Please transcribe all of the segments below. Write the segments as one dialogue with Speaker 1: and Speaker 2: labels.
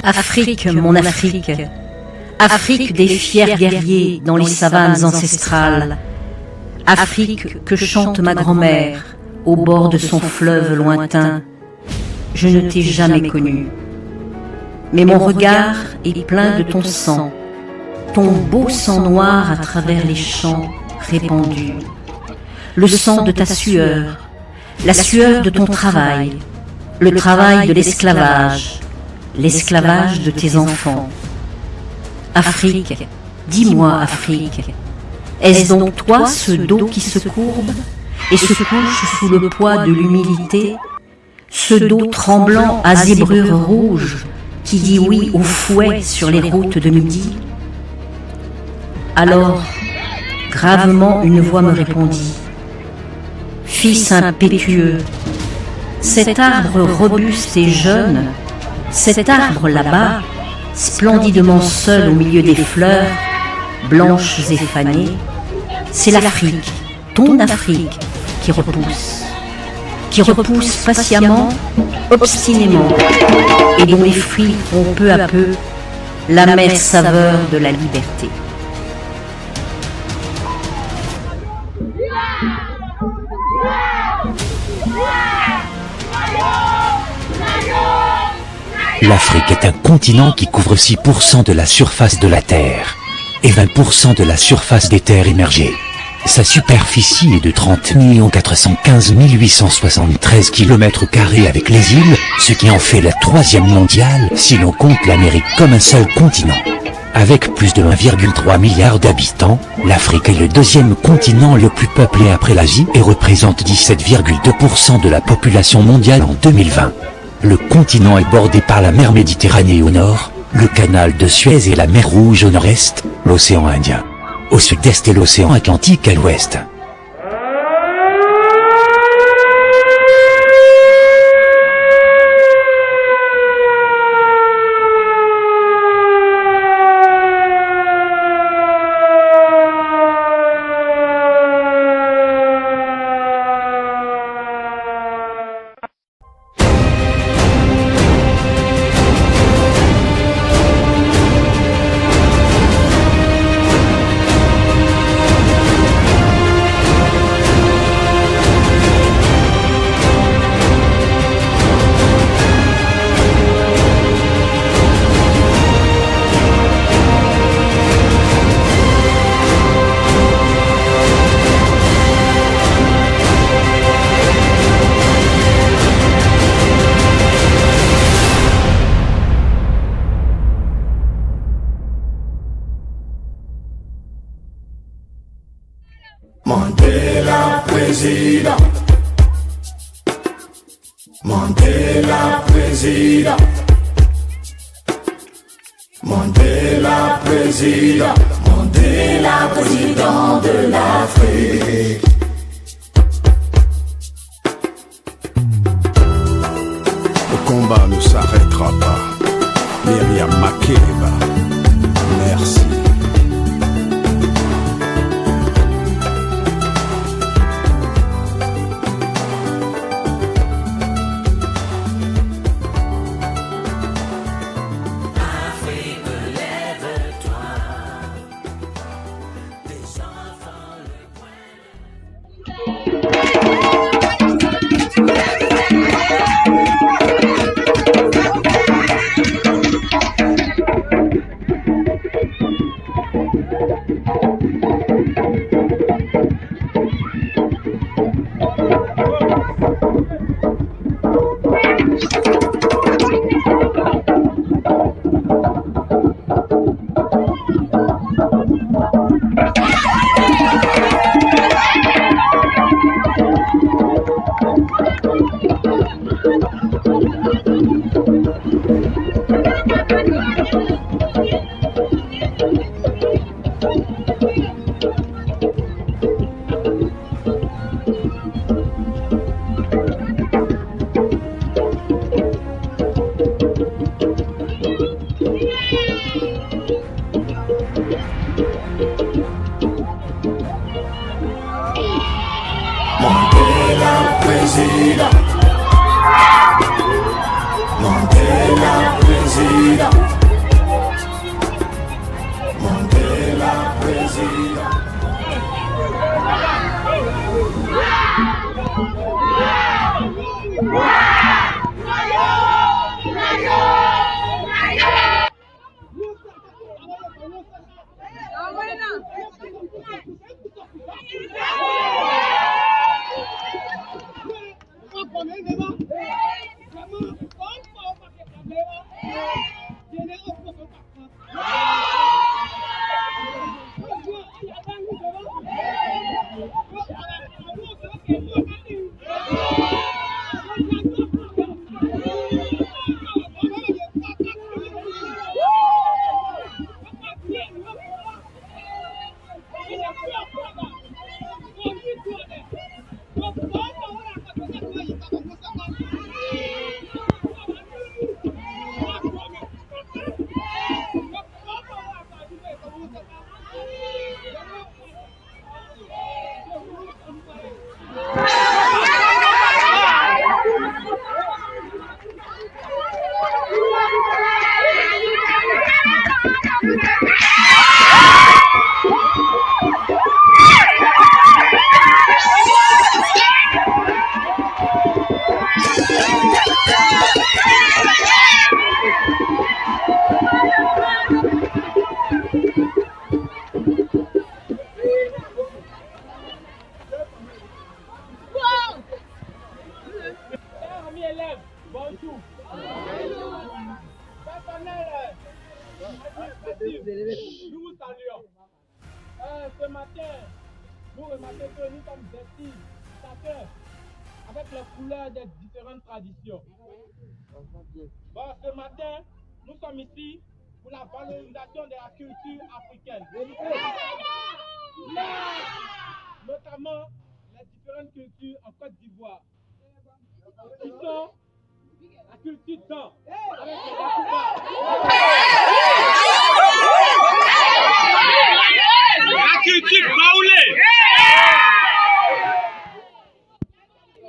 Speaker 1: Afrique, mon Afrique, Afrique des fiers guerriers dans les savanes ancestrales, Afrique que chante ma grand-mère au bord de son fleuve lointain. Je ne t'ai jamais connue, mais mon regard est plein de ton sang, ton beau sang noir à travers les champs répandus, le sang de ta sueur, la sueur de ton travail, le travail de l'esclavage, l'esclavage de tes enfants. Afrique, dis-moi Afrique, est-ce donc toi ce dos qui se courbe et se couche sous le poids de l'humilité, ce dos tremblant à zébrure rouge qui dit oui au fouet sur les routes de midi? Alors, gravement une voix me répondit: Fils impétueux, cet arbre robuste et jeune, cet arbre là-bas, splendidement seul au milieu des fleurs, blanches et fanées, c'est l'Afrique, ton Afrique, qui repousse patiemment, obstinément, et dont les fruits ont peu à peu l'amère saveur de la liberté.
Speaker 2: L'Afrique est un continent qui couvre 6% de la surface de la Terre et 20% de la surface des terres immergées. Sa superficie est de 30 415 873 km² avec les îles, ce qui en fait la 3e mondiale si l'on compte l'Amérique comme un seul continent. Avec plus de 1,3 milliard d'habitants, l'Afrique est le 2e continent le plus peuplé après l'Asie et représente 17,2% de la population mondiale en 2020. Le continent est bordé par la mer Méditerranée au nord, le canal de Suez et la mer Rouge au nord-est, l'océan Indien au sud-est et l'océan Atlantique à l'ouest.
Speaker 3: Mandela président, Mandela président, Mandela président, Mandela président de l'Afrique.
Speaker 4: Le combat ne s'arrêtera pas. Myriam Makeba, merci.
Speaker 3: Mandela président, Mandela président.
Speaker 5: vous. Personnel, nous vous saluons. Ce matin, nous remarquons que nous sommes vêtus chacun avec les couleurs des différentes traditions. Bon, ce matin, nous sommes ici pour la valorisation de la culture africaine. Notamment les différentes cultures en Côte d'Ivoire. Qui sont la culture d'An avec les Yakuba. La culture Baoulé.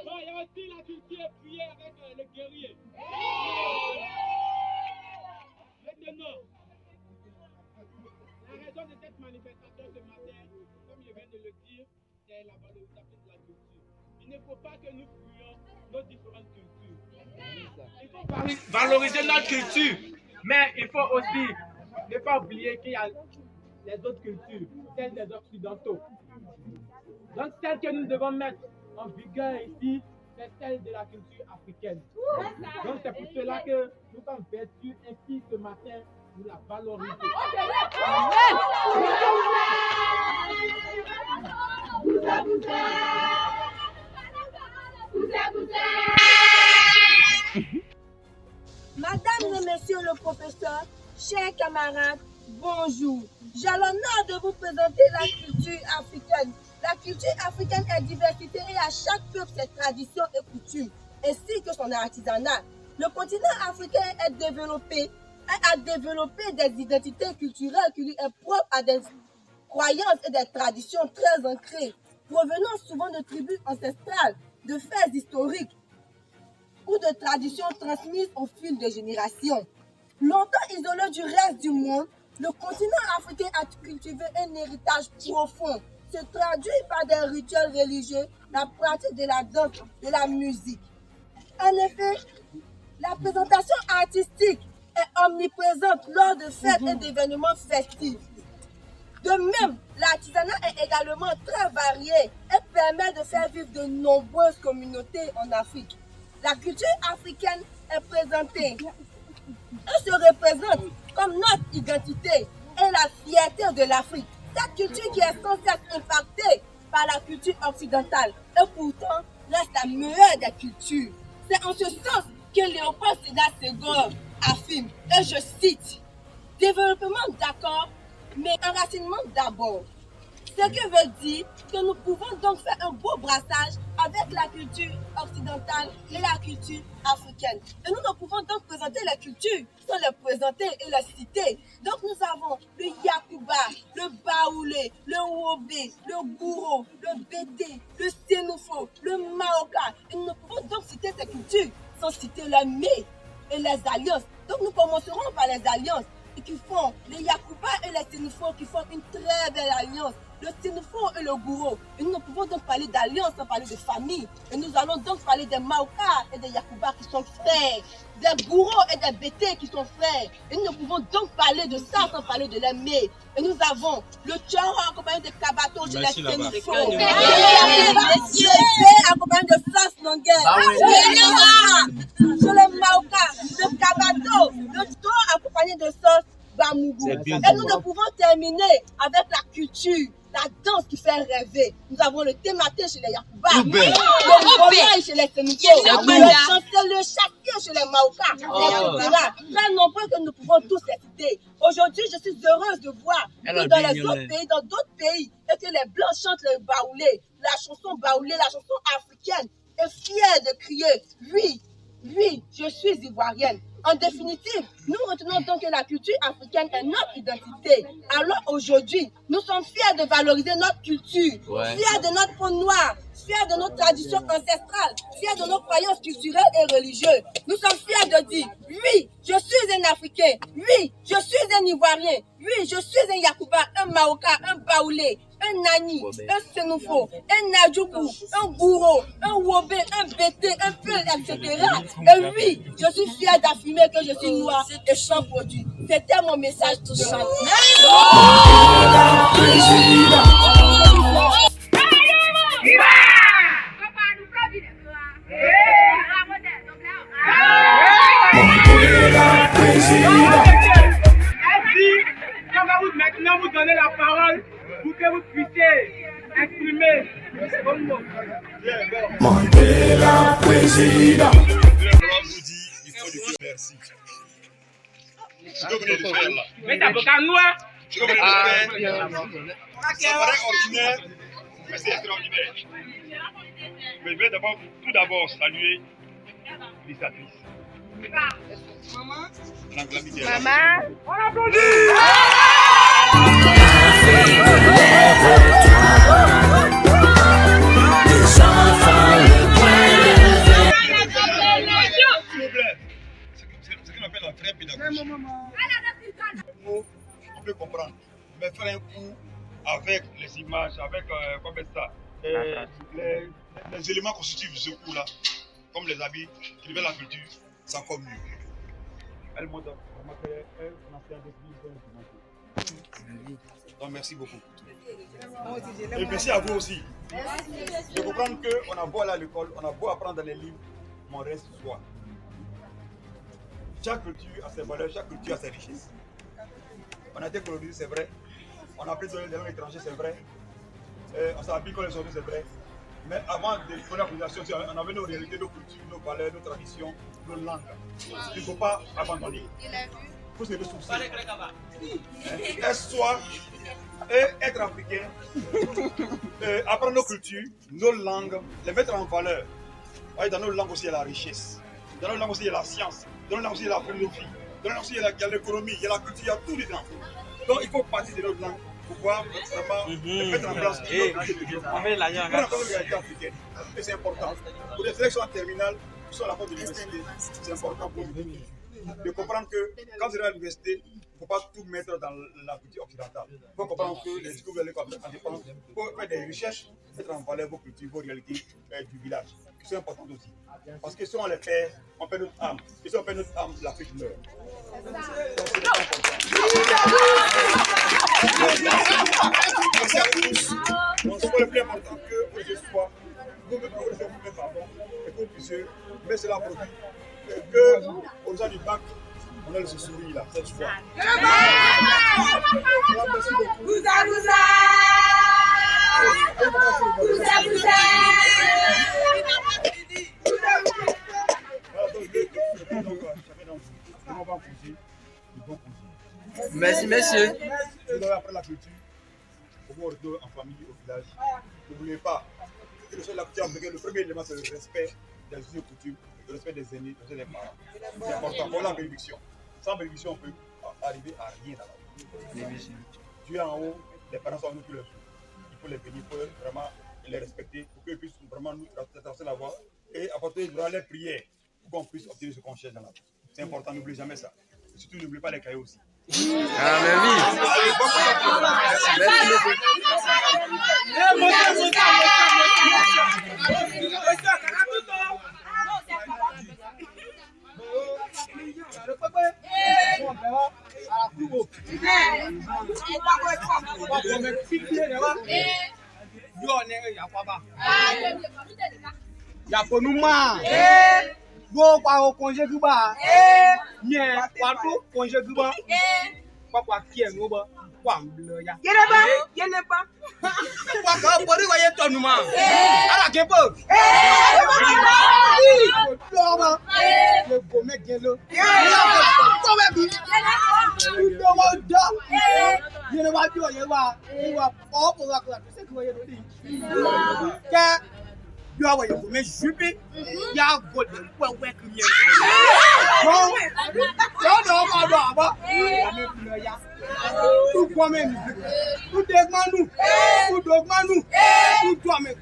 Speaker 5: Bon, il y a aussi la culture épuyée avec les guerriers. Maintenant, la raison de cette manifestation ce matin, comme je viens de le dire, c'est la valorisation de la culture. Il ne faut pas que nous fuyions nos différentes cultures. Il faut valoriser notre culture, mais il faut aussi ne pas oublier qu'il y a les autres cultures, celles des Occidentaux. Donc celle que nous devons mettre en vigueur ici, c'est celle de la culture africaine. Donc c'est pour cela que nous sommes vêtus ainsi ce matin pour la valoriser.
Speaker 6: Madame et Monsieur le professeur, chers camarades, bonjour. J'ai l'honneur de vous présenter la culture africaine. La culture africaine est diversité et à chaque peuple ses traditions et coutumes, ainsi que son artisanat. Le continent africain est développé et a développé des identités culturelles qui lui est propre à des croyances et des traditions très ancrées, provenant souvent de tribus ancestrales, de faits historiques ou de traditions transmises au fil des générations. Longtemps isolé du reste du monde, le continent africain a cultivé un héritage profond, se traduit par des rituels religieux, la pratique de la danse, de la musique. En effet, la présentation artistique est omniprésente lors de fêtes et d'événements festifs. De même, l'artisanat est également très varié et permet de faire vivre de nombreuses communautés en Afrique. La culture africaine est présentée et se représente comme notre identité et la fierté de l'Afrique. Cette culture qui est sans cesse impactée par la culture occidentale et pourtant reste la meilleure des cultures. C'est en ce sens que Léopold Sédar Senghor affirme, et je cite, « Développement d'accord, mais enracinement d'abord ». Ce qui veut dire que nous pouvons donc faire un beau brassage avec la culture occidentale et la culture africaine. Et nous ne pouvons donc présenter la culture sans les présenter et les citer. Donc nous avons le Yakuba, le Baoulé, le Wobé, le Gouro, le Bété, le Sénoufo, le Maoka. Et nous ne pouvons donc citer ces cultures sans citer les mets et les alliances. Donc nous commencerons par les alliances qui font les Yakuba et les Sénoufo qui font une très belle alliance. Le Sénoufo et le Gouro. Et nous ne pouvons donc parler d'alliance sans parler de famille. Et nous allons donc parler des Maoka et des Yakuba qui sont frères, des Gouro et des Bété qui sont frères. Et nous ne pouvons donc parler de ça sans parler de l'Aimé. Et nous avons le Tchoro accompagné de Kabato chez les Sénoufo. Le accompagné de Sas Nonguer. Chez les Maoka, le Kabato, le Tchoro accompagné de Sas Bamougou. Et nous ne pouvons terminer avec la culture, la danse qui fait rêver. Nous avons le thématé chez les Yakuba, le Bobaï chez les Sénoufo, le châtier chez les Maoka, etc. Très nombreux que nous pouvons tous les citer. Aujourd'hui, je suis heureuse de voir que dans les autres pays, dans d'autres pays, et que les Blancs chantent le baoulé, la chanson baoulé, la chanson africaine, et fiers de crier, oui, oui, je suis ivoirienne. En définitive, nous retenons donc que la culture africaine est notre identité. Alors aujourd'hui, nous sommes fiers de valoriser notre culture, fiers de notre peau noire, fiers de nos traditions ancestrales, fiers de nos croyances culturelles et religieuses. Nous sommes fiers de dire, oui, je suis un Africain, oui, je suis un Ivoirien, oui, je suis un Yakuba, un Maoka, un Baoulé, un Nani, un Sénoufo, un Nadjougou, un Gouro, un Wobé, un Bété, un Peul, etc. Et oui, je suis fier d'affirmer que je suis noir et sans produit. C'était mon message tout ce matin.
Speaker 7: Viva!
Speaker 3: Mandela président.
Speaker 5: On va maintenant vous donner la parole pour que vous puissiez exprimer vos mots.
Speaker 3: Mandela président.
Speaker 7: Il faut lui dire merci. Ce que vous venez de faire là.
Speaker 5: Mais t'as pas noir.
Speaker 7: Ce que vous venez de faire, ça paraît ordinaire, mais c'est extraordinaire. Mais je vais tout d'abord saluer l'initiatrice.
Speaker 5: Maman, on applaudit.
Speaker 7: S'il vous plaît, ce qu'on appelle la vraie pédagogie. On peut comprendre, mais faire un coup avec les images, avec les éléments constitutifs de ce coup-là, comme les habits, qui révèlent la culture, c'est encore mieux. Elle montre donc merci beaucoup. Et merci à vous aussi. De comprendre qu'on a beau aller à l'école, on a beau apprendre dans les livres, mais on reste soi. Chaque culture a ses valeurs, chaque culture a ses richesses. On a été colonisé, c'est vrai. On a appris des langues étrangères, c'est vrai. On s'habille comme les autres, c'est vrai. Mais avant de faire la colonisation, on avait nos réalités, nos cultures, nos valeurs, nos traditions, nos langues. Il ne faut pas abandonner. Il faut se ressourcer. Être soi et être africain, apprendre nos cultures, nos langues, les mettre en valeur. Dans nos langues aussi, il y a la richesse. Dans nos langues aussi, il y a la science. Dans nos langues aussi, il y a la philosophie. Dans nos langues aussi, il y a l'économie, il y a la culture, il y a tout dedans. Donc, il faut partir de notre langue pour pouvoir vraiment mettre en place notre réalité africaine. Et c'est important. Pour les sélections en terminale, qui sont à la fin de l'université, c'est important pour nous de comprendre que quand vous êtes à l'université, il ne faut pas tout mettre dans la culture occidentale. Il faut comprendre que les discours de l'école indépendante, il faut faire des recherches, mettre en valeur vos cultures, vos réalités du village. C'est important aussi. Parce que si on les perd, on perd notre âme. Et si on perd notre âme, l'Afrique meurt. Donc c'est important. Merci à tous. Donc c'est le plus important que je sois. Vous me connaissez vous-même, pardon, et que vous puissiez mettre cela à profit. Que aux gens du bac, on a ce sourire là, cette joie. Merci beaucoup.
Speaker 8: Merci, messieurs.
Speaker 7: Après la culture, on retourne en famille au village. N'oubliez pas que le premier élément, c'est le respect des us et coutumes, le respect des aînés, le respect des parents. C'est important pour la bénédiction. Sans bénédiction, on peut arriver à rien dans la vie. Dieu en haut, les parents sont en nous tous les jours. Il faut les bénir, il faut vraiment les respecter pour qu'ils puissent vraiment nous traverser la voie et apporter durant les prières pour qu'on puisse obtenir ce qu'on cherche dans la vie. C'est important, n'oubliez jamais ça. Et surtout, n'oubliez pas les cahiers aussi.
Speaker 8: Ah, mais oui. Merci beaucoup.
Speaker 5: Go kwa konje guba nye kwatu konje guba kwa kie ngoba kwa mblo ya yeneba kwa ka bori wa yetonu ma ala kepo doba le gome gelo ko be bi do wa do yeneba bi o yewa wa po wa kwa se ko yedo di ka you are going to make shipping. You are good. Well, welcome you. Don't know about who come in, who take manu, who dog manu, who come in.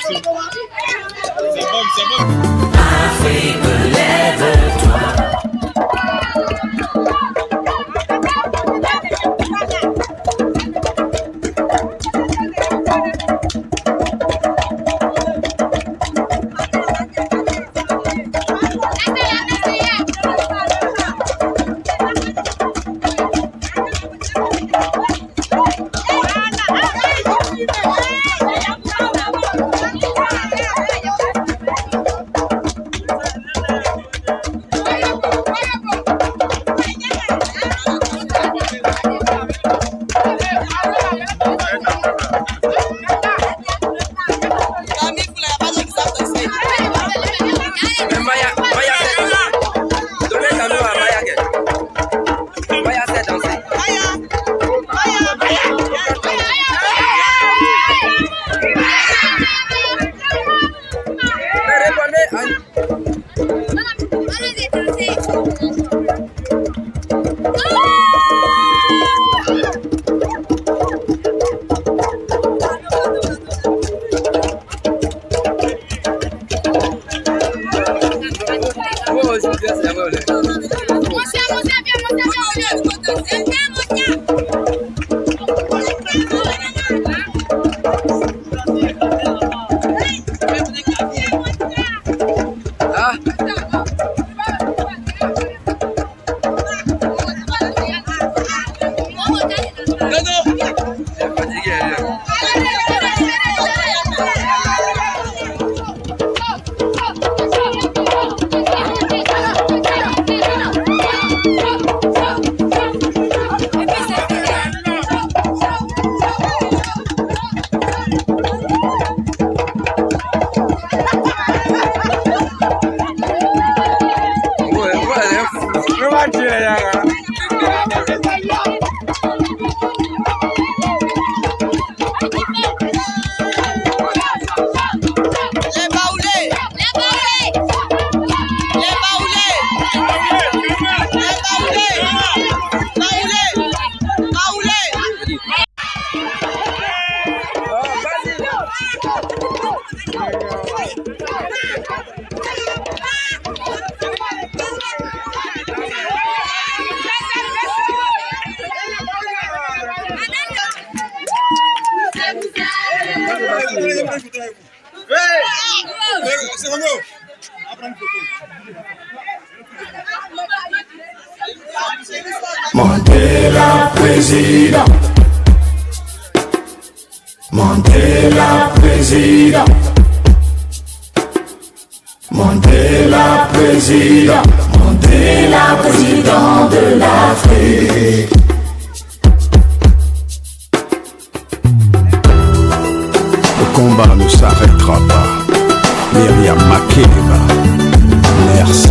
Speaker 7: C'est bon.
Speaker 3: Afrique, lève-toi.
Speaker 6: Thank you.
Speaker 3: Mandela président. Mandela président. Mandela président. Mandela président de l'Afrique.
Speaker 4: Le combat ne s'arrêtera pas. Myriam Makeba, merci.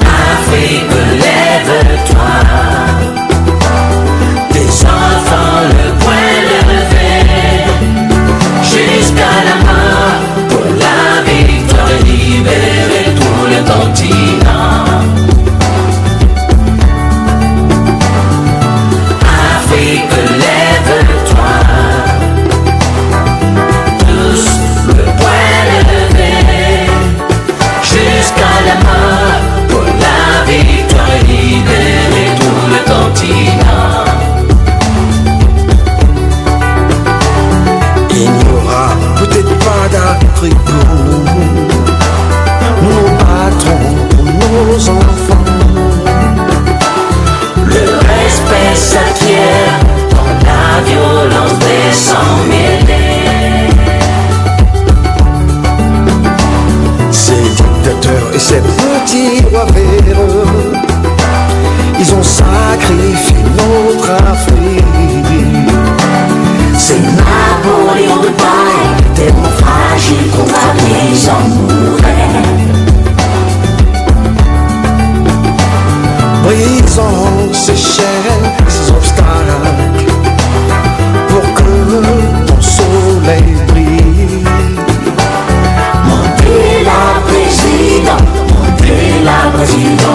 Speaker 3: Afrique, lève-toi. Tes enfants, le poing levé, jusqu'à la mort, pour la victoire et libérer tout le continent. Afrique, lève-toi. Tous, le poing levé, jusqu'à la mort, pour la victoire et libérer tout le continent.
Speaker 9: Il n'y aura peut-être pas d'Afrique pour nous. Nous nous battrons pour nos enfants.
Speaker 3: Le respect s'acquiert quand la violence descend mêlée.
Speaker 9: Ces dictateurs et ces petits rois véreux, ils ont sacrifié notre Afrique.
Speaker 3: C'est Napoléon de paille, tellement fragile qu'on va les en mourir.
Speaker 9: Brisons ces chaînes, ces obstacles, pour que ton soleil brille.
Speaker 3: Mandela président, Mandela président